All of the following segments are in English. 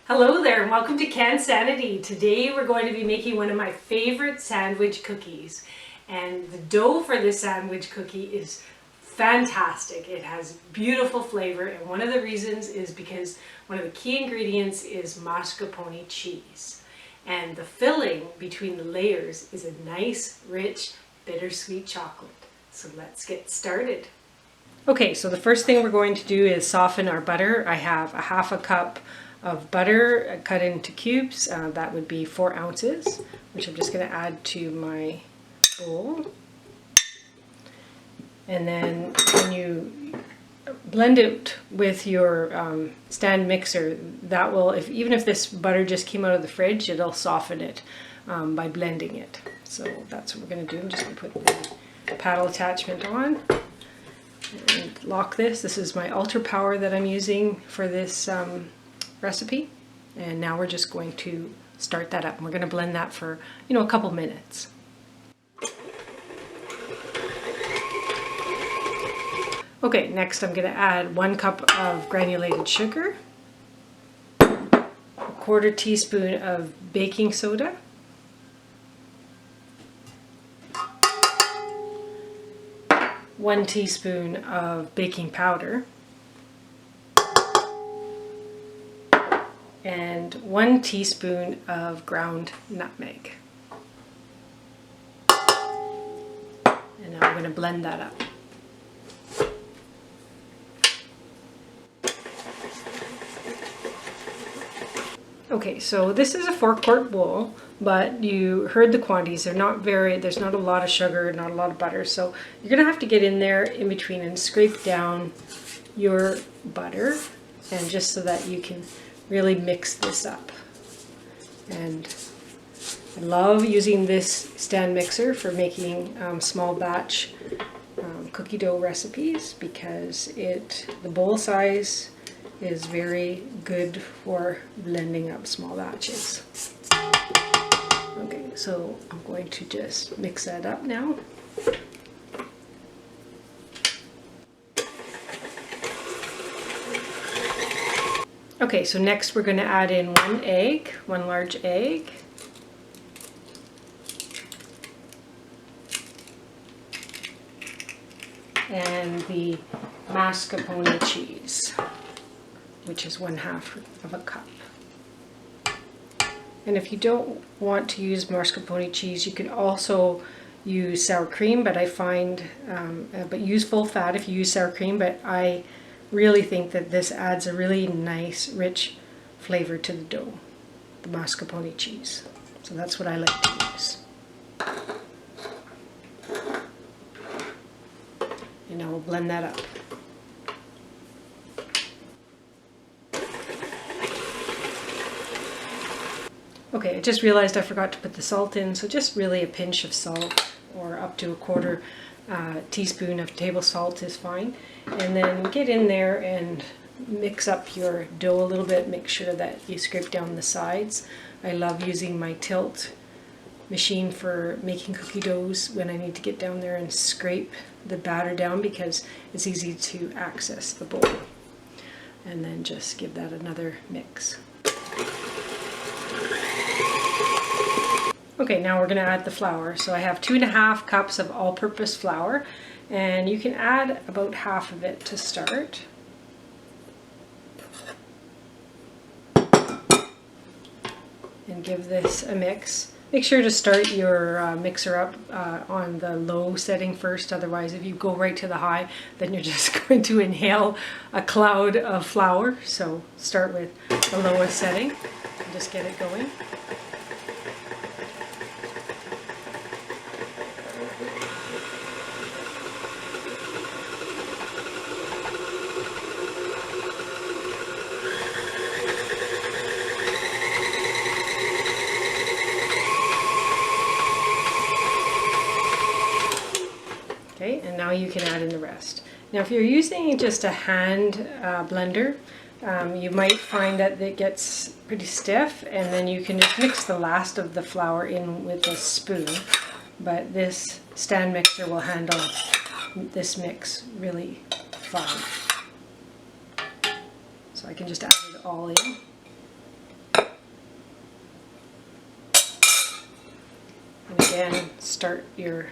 Hello there and welcome to Cansanity. Today we're going to be making one of my favorite sandwich cookies. And the dough for this sandwich cookie is fantastic. It has beautiful flavor, and one of the reasons is because one of the key ingredients is mascarpone cheese. And the filling between the layers is a nice, rich, bittersweet chocolate. So let's get started. Okay, so the first thing we're going to do is soften our butter. I have a half a cup of butter cut into cubes. That would be 4 ounces, which I'm just going to add to my bowl. And then when you blend it with your stand mixer, that will, even if this butter just came out of the fridge, it'll soften it by blending it. So that's what we're going to do. I'm just going to put the paddle attachment on and lock this. This is my Ultra Power that I'm using for this recipe, and now we're just going to start that up, and we're going to blend that for a couple minutes. Okay, next I'm going to add 1 cup of granulated sugar, a 1/4 teaspoon of baking soda, one teaspoon of baking powder, and 1 teaspoon of ground nutmeg. And now I'm going to blend that up. Okay, so this is a 4-quart bowl, but you heard the quantities. There's not a lot of sugar, not a lot of butter, so you're going to have to get in there in between and scrape down your butter, and just so that you can really mix this up. And I love using this stand mixer for making small batch cookie dough recipes, because the bowl size is very good for blending up small batches. Okay, so I'm going to just mix that up now. Okay, so next we're going to add in 1 egg, 1 large egg. And the mascarpone cheese, which is 1/2 of a cup. And if you don't want to use mascarpone cheese, you can also use sour cream, but I find, but use full fat if you use sour cream, but I really think that this adds a really nice, rich flavor to the dough, the mascarpone cheese. So that's what I like to use. And I will blend that up. Okay, I just realized I forgot to put the salt in, so just really a pinch of salt, or up to a 1/4 teaspoon of table salt is fine. And then get in there and mix up your dough a little bit. Make sure that you scrape down the sides. I love using my tilt machine for making cookie doughs when I need to get down there and scrape the batter down, because it's easy to access the bowl. And then just give that another mix. Okay, now we're going to add the flour. So I have 2½ cups of all-purpose flour, and you can add about half of it to start. And give this a mix. Make sure to start your mixer up on the low setting first, otherwise if you go right to the high, then you're just going to inhale a cloud of flour. So start with the lowest setting and just get it going. Okay, and now you can add in the rest. Now if you're using just a hand blender, you might find that it gets pretty stiff, and then you can just mix the last of the flour in with a spoon. But this stand mixer will handle this mix really fine. So I can just add it all in. again, start your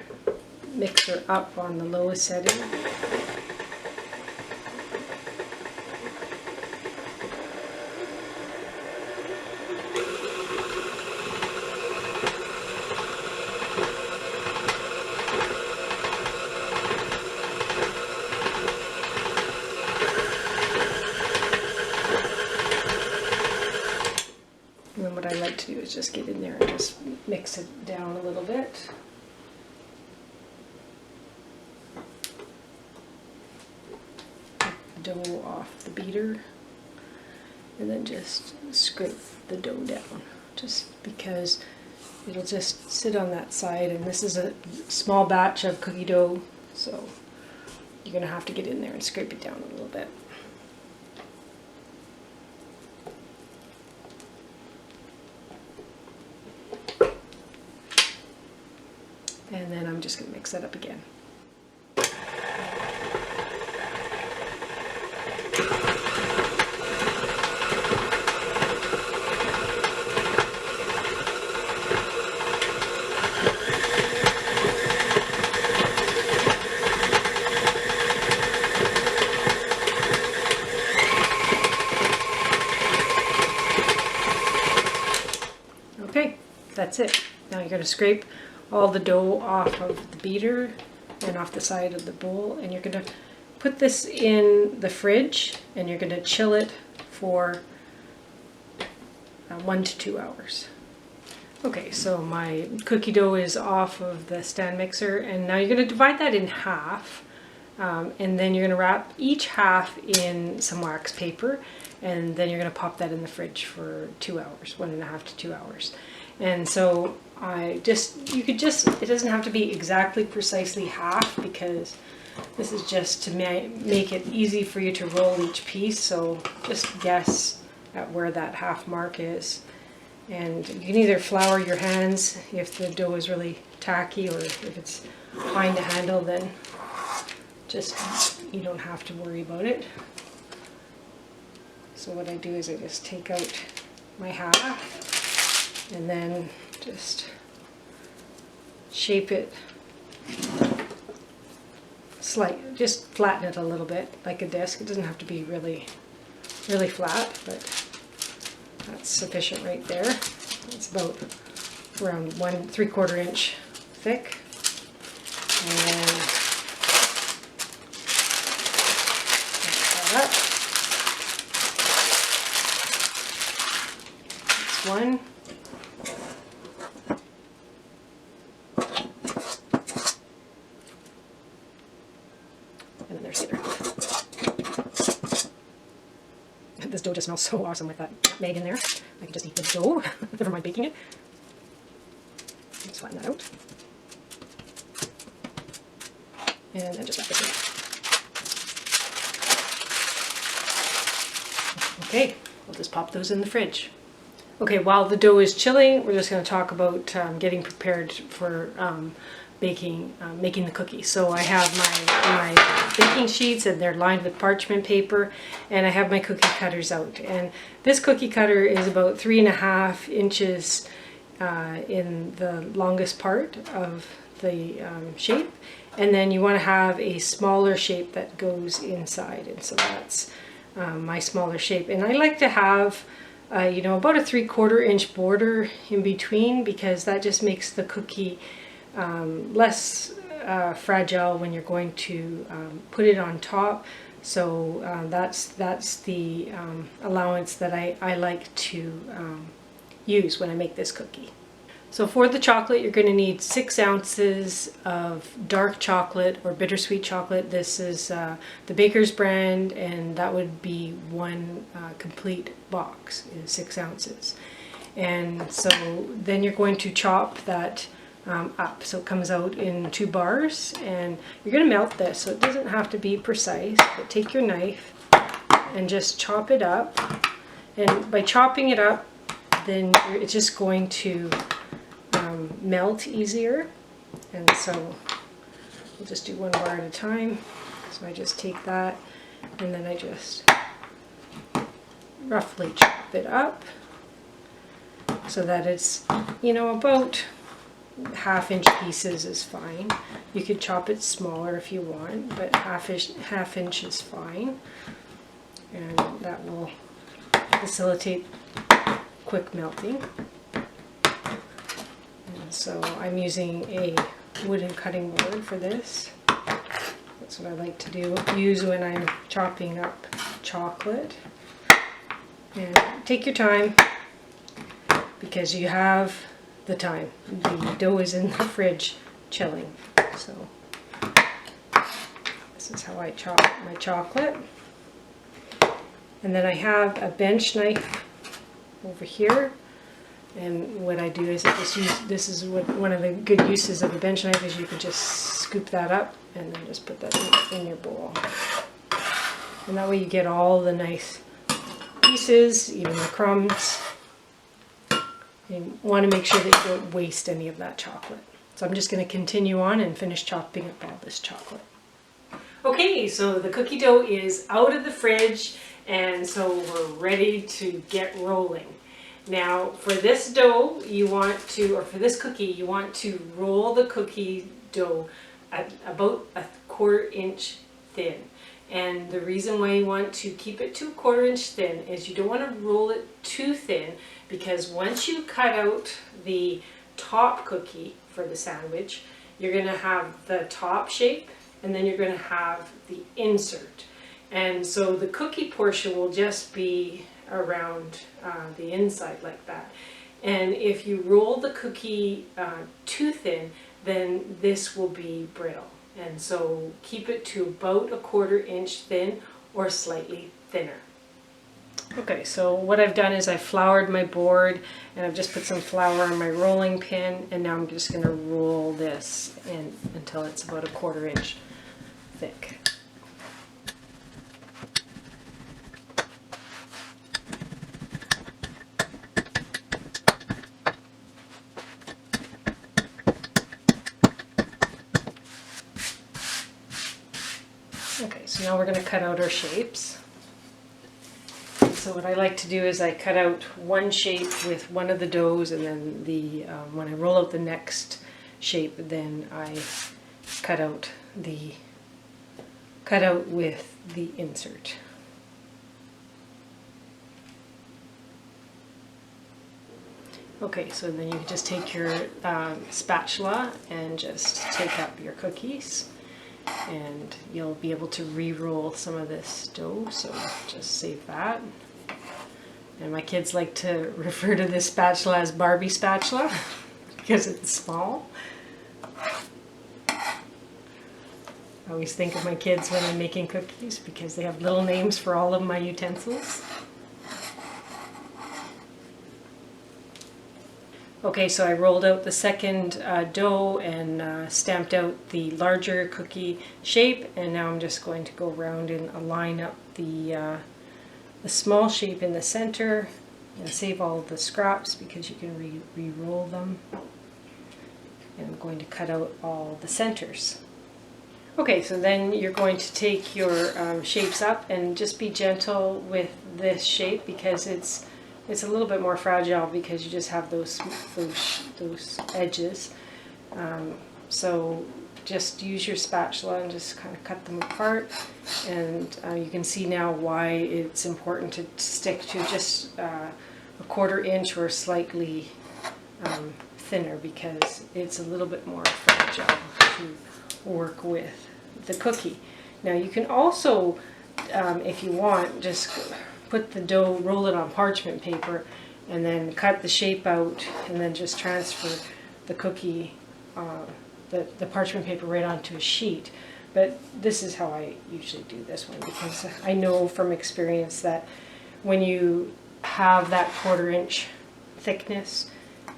mixer up on the lowest setting. And then what I like to do is just get in there and just mix it down a little bit. Take the dough off the beater and then just scrape the dough down, just because it'll just sit on that side, and this is a small batch of cookie dough, so you're going to have to get in there and scrape it down a little bit. And then I'm just going to mix that up again. Okay, that's it. Now you're going to scrape all the dough off of the beater and off the side of the bowl, and you're going to put this in the fridge and you're going to chill it for 1 to 2 hours. Okay, so my cookie dough is off of the stand mixer, and now you're going to divide that in half, and then you're going to wrap each half in some wax paper, and then you're going to pop that in the fridge for 2 hours, 1.5 to 2 hours. And so it doesn't have to be exactly precisely half, because this is just to make it easy for you to roll each piece. So just guess at where that half mark is. And you can either flour your hands if the dough is really tacky, or if it's fine to handle, then you don't have to worry about it. So what I do is I just take out my half and then just shape it slightly, just flatten it a little bit like a disc. It doesn't have to be really flat, but that's sufficient right there. It's about around 1¾ inch thick. And then that up. That's one. And then there's the other. This dough just smells so awesome with that nutmeg in there. I can just eat the dough, never mind baking it. Just flatten that out. And then just wrap this in. Okay, we'll just pop those in the fridge. Okay, while the dough is chilling, we're just going to talk about getting prepared for making the cookies. So I have my baking sheets, and they're lined with parchment paper, and I have my cookie cutters out. And this cookie cutter is about 3.5 inches in the longest part of the shape, and then you want to have a smaller shape that goes inside, and so that's my smaller shape. And I like to have about a 3/4 inch border in between, because that just makes the cookie less fragile when you're going to put it on top. So that's the allowance that I like to use when I make this cookie. So for the chocolate, you're going to need 6 ounces of dark chocolate or bittersweet chocolate. This is the Baker's brand, and that would be 1 complete box is 6 ounces. And so then you're going to chop that up, so it comes out in 2 bars, and you're going to melt this, so it doesn't have to be precise, but take your knife and just chop it up. And by chopping it up, then it's just going to melt easier. And so we'll just do 1 bar at a time. So I just take that, and then I just roughly chop it up so that it's about half-inch pieces is fine. You could chop it smaller if you want, but half-inch is fine. And that will facilitate quick melting. And so I'm using a wooden cutting board for this. That's what I like to use when I'm chopping up chocolate. And take your time, because you have the time. The dough is in the fridge chilling. So this is how I chop my chocolate. And then I have a bench knife over here. And what I do is I just use, this is what one of the good uses of a bench knife is, you can just scoop that up and then just put that in your bowl. And that way you get all the nice pieces, even the crumbs. You want to make sure that you don't waste any of that chocolate. So I'm just going to continue on and finish chopping up all this chocolate. Okay, so the cookie dough is out of the fridge, and so we're ready to get rolling. Now for this dough you want to, or for this cookie, you want to roll the cookie dough at about a 1/4 inch thin. And the reason why you want to keep it to a 1/4 inch thin is you don't want to roll it too thin, because once you cut out the top cookie for the sandwich, you're going to have the top shape and then you're going to have the insert. And so the cookie portion will just be around the inside like that. And if you roll the cookie too thin, then this will be brittle. And so keep it to about a 1/4 inch thin or slightly thinner. Okay, so what I've done is I floured my board, and I've just put some flour on my rolling pin, and now I'm just going to roll this in until it's about a 1/4 inch thick. Okay, so now we're going to cut out our shapes. So what I like to do is I cut out one shape with one of the doughs, and then when I roll out the next shape, then I cut out with the insert. Okay, so then you just take your spatula and just take up your cookies, and you'll be able to re-roll some of this dough, so just save that. And my kids like to refer to this spatula as Barbie spatula because it's small. I always think of my kids when I'm making cookies because they have little names for all of my utensils. Okay, so I rolled out the second dough and stamped out the larger cookie shape, and now I'm just going to go around and align up the small shape in the center and save all the scraps because you can re-roll them. And I'm going to cut out all the centers. Okay, so then you're going to take your shapes up and just be gentle with this shape because it's a little bit more fragile because you just have those edges. So just use your spatula and just kind of cut them apart, and you can see now why it's important to stick to just a 1/4 inch or slightly thinner, because it's a little bit more fragile to work with the cookie. Now you can also, if you want, just put the dough, roll it on parchment paper, and then cut the shape out, and then just transfer the cookie, the parchment paper right onto a sheet. But this is how I usually do this one, because I know from experience that when you have that 1/4 inch thickness,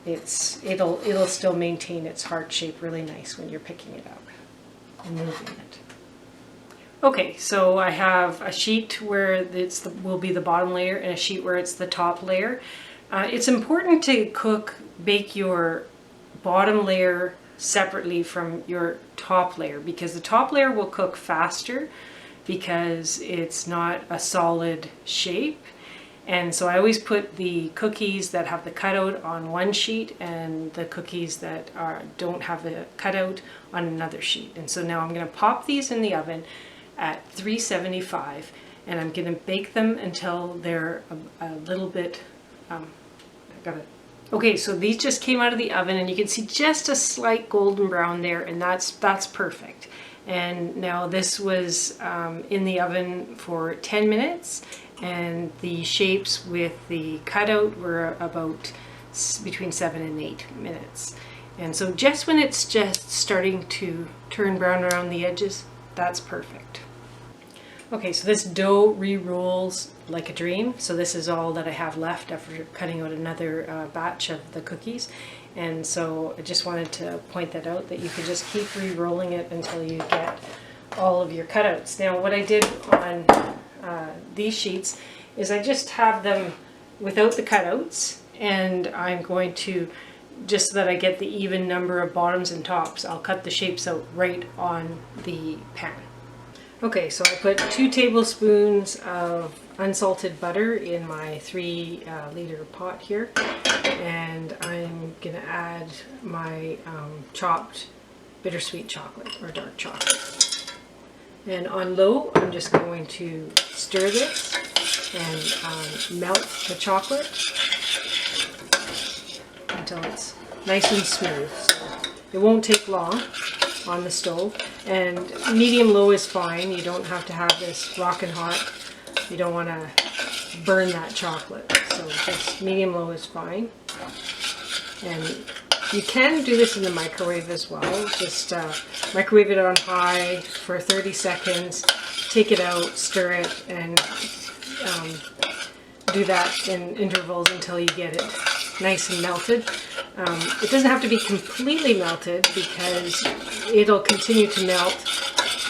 it'll still maintain its heart shape really nice when you're picking it up and moving it. Okay, so I have a sheet where will be the bottom layer and a sheet where it's the top layer. It's important to bake your bottom layer separately from your top layer, because the top layer will cook faster because it's not a solid shape, And so I always put the cookies that have the cutout on one sheet and the cookies that don't have the cutout on another sheet. And so now I'm going to pop these in the oven at 375, and I'm going to bake them until they're a little bit, okay, so these just came out of the oven and you can see just a slight golden brown there, and that's perfect. And now this was in the oven for 10 minutes, and the shapes with the cutout were about between 7 and 8 minutes. And so just when it's just starting to turn brown around the edges, that's perfect. Okay, so this dough re-rolls like a dream. So this is all that I have left after cutting out another batch of the cookies. And so I just wanted to point that out, that you could just keep re-rolling it until you get all of your cutouts. Now what I did on these sheets is I just have them without the cutouts, and I'm going to, just so that I get the even number of bottoms and tops, I'll cut the shapes out right on the pan. Okay, so I put 2 tablespoons of unsalted butter in my 3-liter pot here, and I'm gonna add my chopped bittersweet chocolate or dark chocolate. And on low, I'm just going to stir this and melt the chocolate until it's nice and smooth. So it won't take long on the stove, and medium-low is fine. You don't have to have this rockin' hot. You don't want to burn that chocolate, so just medium-low is fine. And you can do this in the microwave as well. Just microwave it on high for 30 seconds, take it out, stir it, and do that in intervals until you get it nice and melted. It doesn't have to be completely melted because it'll continue to melt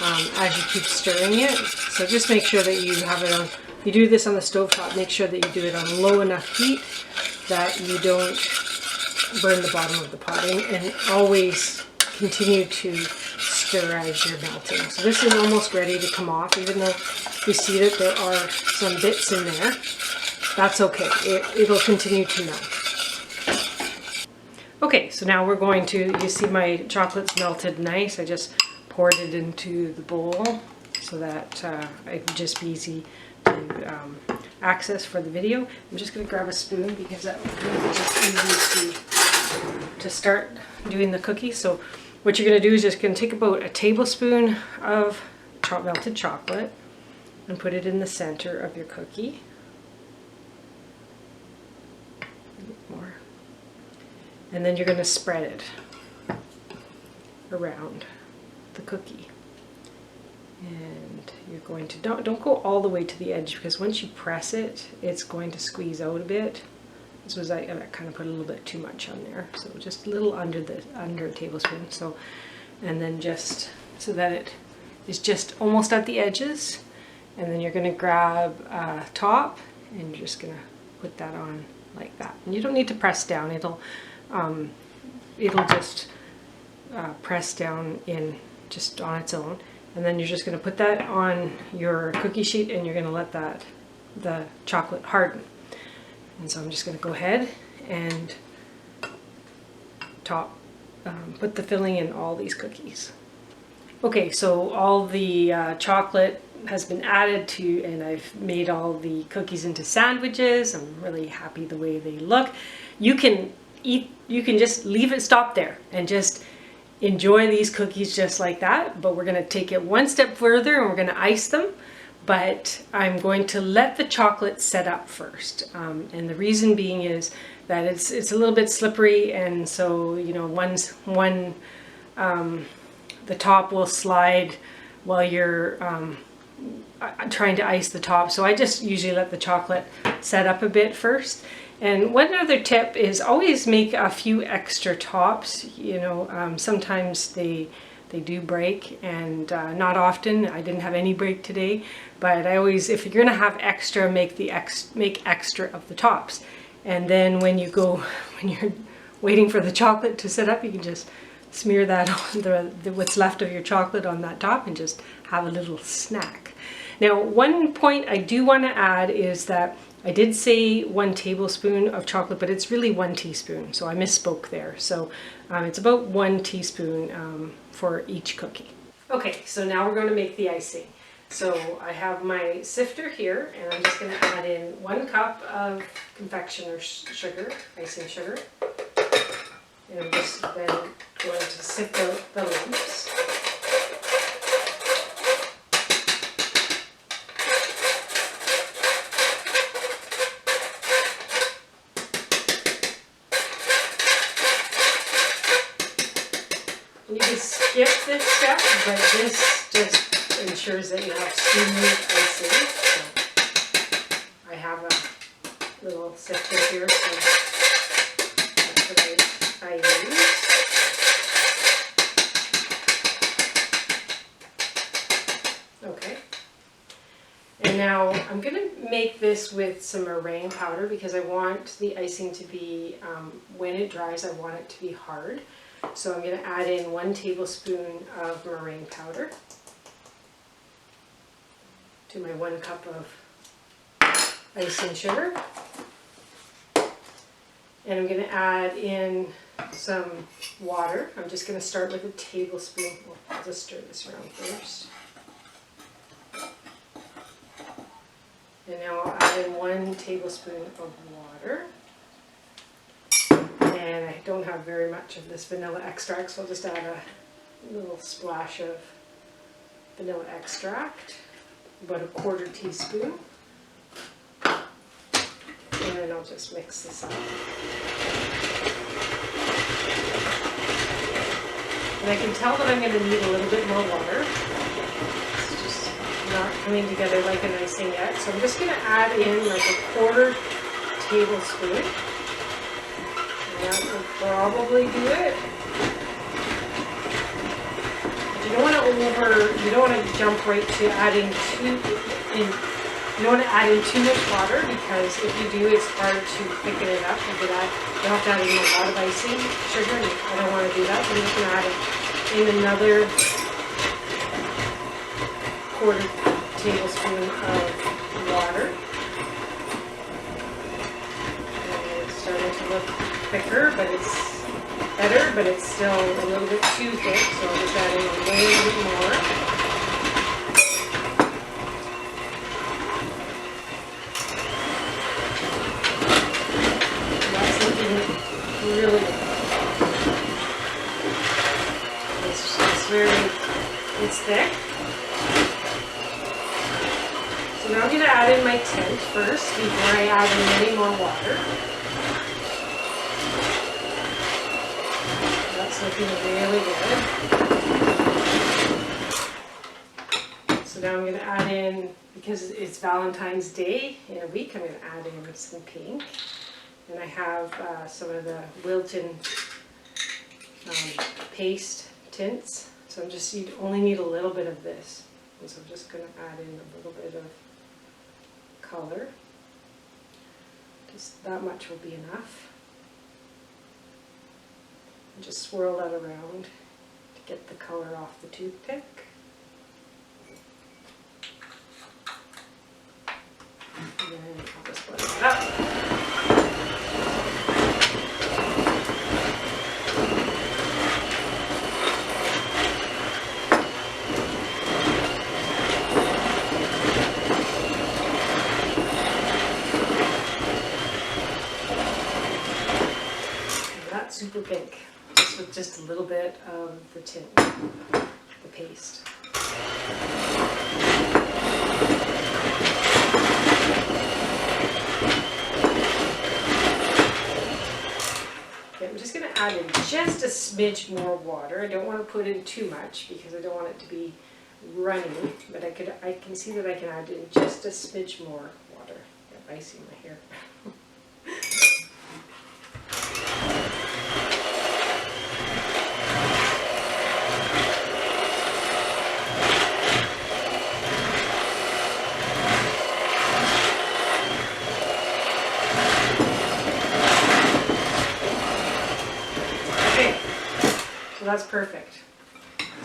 as you keep stirring it. So just make sure that you have it on, if you do this on the stovetop, make sure that you do it on low enough heat that you don't burn the bottom of the pot, and always continue to stir as you're melting. So this is almost ready to come off, even though you see that there are some bits in there. That's okay, it'll continue to melt. Okay, so now we're going to, you see my chocolate's melted nice. I just poured it into the bowl so that it would just be easy to access for the video. I'm just going to grab a spoon because that would be just easy to start doing the cookies. So what you're going to do is just going to take about a tablespoon of melted chocolate and put it in the center of your cookie. More. And then you're going to spread it around the cookie. And you're going to, don't go all the way to the edge, because once you press it, it's going to squeeze out a bit. This was, I kind of put a little bit too much on there, so just a little under a tablespoon. So, and then just so that it is just almost at the edges, and then you're going to grab a top and you're just going to put that on like that. And you don't need to press down. It'll just press down in just on its own. And then you're just going to put that on your cookie sheet, and you're going to let the chocolate harden. And so I'm just going to go ahead and put the filling in all these cookies. Okay, so all the chocolate has been added to, and I've made all the cookies into sandwiches. I'm really happy the way they look. You can just leave it, stop there, and just enjoy these cookies just like that. But we're going to take it one step further, and we're going to ice them. But I'm going to let the chocolate set up first, and the reason being is that it's a little bit slippery, and so the top will slide while you're trying to ice the top. So I just usually let the chocolate set up a bit first. And one other tip is always make a few extra tops. Sometimes they do break, and not often. I didn't have any break today, but I always, if you're gonna have extra, make extra of the tops. And then when you're waiting for the chocolate to set up, you can just smear that on what's left of your chocolate on that top and just have a little snack. Now, one point I do want to add is that I did say 1 tablespoon of chocolate, but it's really 1 teaspoon, so I misspoke there. So it's about 1 teaspoon for each cookie. Okay, so now we're going to make the icing. So I have my sifter here, and I'm just going to add in 1 cup of confectioner sugar, icing sugar. And I'm just then going to sift out the lumps. You can skip this step, but this just ensures that you have smooth icing. So I have a little sifter here, so that's what I use. Okay. And now I'm going to make this with some meringue powder because I want the icing to be, when it dries, I want it to be hard. So I'm going to add in 1 tablespoon of meringue powder to my 1 cup of icing sugar. And I'm going to add in some water. I'm just going to start with a tablespoon. Well, I'll just stir this around first. And now I'll add in 1 tablespoon of water. And I don't have very much of this vanilla extract, so I'll just add a little splash of vanilla extract, about a 1/4 teaspoon. And then I'll just mix this up. And I can tell that I'm going to need a little bit more water. It's just not coming together like an icing yet. So I'm just going to add in like a 1/4 tablespoon. That will probably do it. You don't want to jump right to adding you don't want to add in too much water, because if you do, it's hard to thicken it up. You'll have to add in a lot of icing sugar, and I don't want to do that. So I'm just going to add in another 1/4 tablespoon of water. And it's starting to look thicker, but it's better, but it's still a little bit too thick, so I'll just add in a little bit more. That's looking really good. It's thick. So now I'm going to add in my tint first before I add in any more water. That's looking really good. So now I'm going to add in, because it's Valentine's Day in a week, I'm going to add in some pink. And I have some of the Wilton paste tints. So you only need a little bit of this. And so I'm just going to add in a little bit of color. Just that much will be enough. And just swirl that around to get the color off the toothpick. And then I'll just blend it up. Super pink, just with just a little bit of the tint, the paste. Okay, I'm just going to add in just a smidge more water. I don't want to put in too much because I don't want it to be runny, but I can see that I can add in just a smidge more water. I have icing in my hair. That's perfect.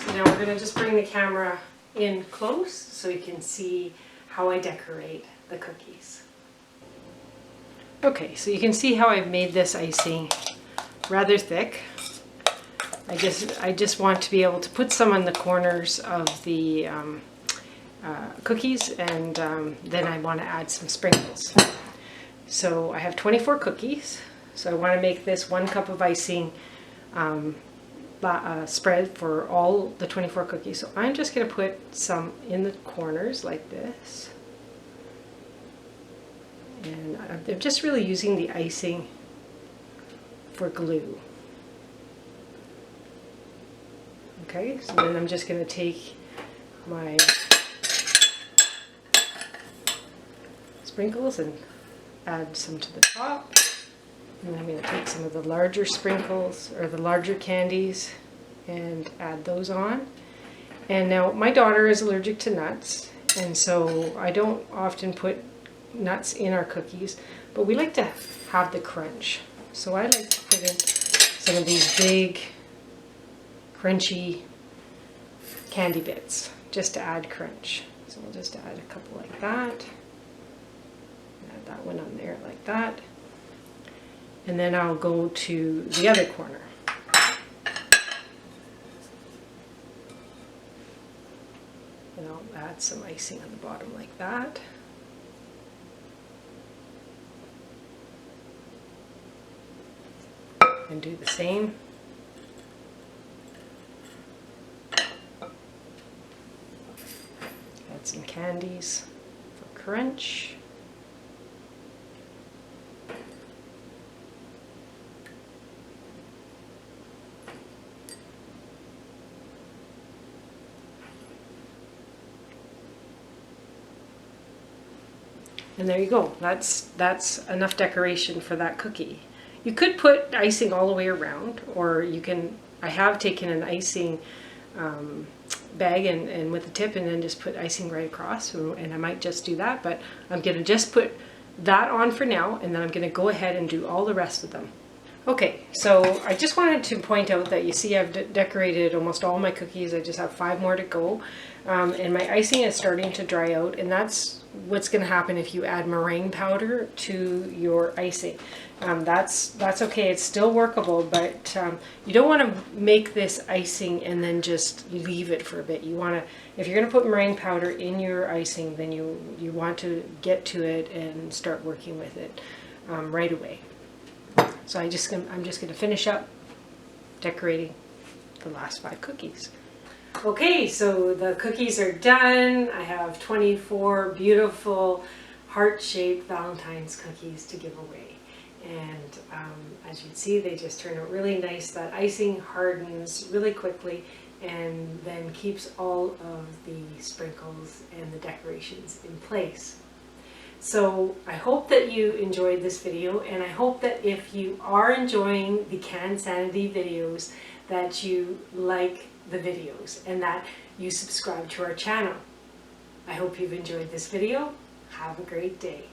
So now we're going to just bring the camera in close so you can see how I decorate the cookies. Okay, so you can see how I've made this icing rather thick. I just want to be able to put some on the corners of the cookies, and then I want to add some sprinkles. So I have 24 cookies, so I want to make this 1 cup of icing spread for all the 24 cookies. So I'm just going to put some in the corners like this. And they're just really using the icing for glue. Okay, so then I'm just going to take my sprinkles and add some to the top. And I'm going to take some of the larger sprinkles, or the larger candies, and add those on. And now my daughter is allergic to nuts, and so I don't often put nuts in our cookies, but we like to have the crunch. So I like to put in some of these big, crunchy candy bits, just to add crunch. So we'll just add a couple like that. Add that one on there like that. And then I'll go to the other corner. And I'll add some icing on the bottom like that. And do the same. Add some candies for crunch. And there you go. That's enough decoration for that cookie. You could put icing all the way around, or you can, I have taken an icing bag and with a tip and then just put icing right across, and I might just do that, but I'm going to just put that on for now, and then I'm going to go ahead and do all the rest of them. Okay, so I just wanted to point out that you see I've decorated almost all my cookies. I just have 5 more to go, and my icing is starting to dry out, and that's what's going to happen if you add meringue powder to your icing. That's okay, it's still workable, but you don't want to make this icing and then just leave it for a bit. You want to, if you're going to put meringue powder in your icing, then you want to get to it and start working with it right away. So I'm just going to finish up decorating the last 5 cookies. Okay, so the cookies are done. I have 24 beautiful heart-shaped Valentine's cookies to give away. And as you can see, they just turn out really nice. That icing hardens really quickly and then keeps all of the sprinkles and the decorations in place. So I hope that you enjoyed this video, and I hope that if you are enjoying the Cansanity videos, that you like the videos and that you subscribe to our channel. I hope you've enjoyed this video. Have a great day.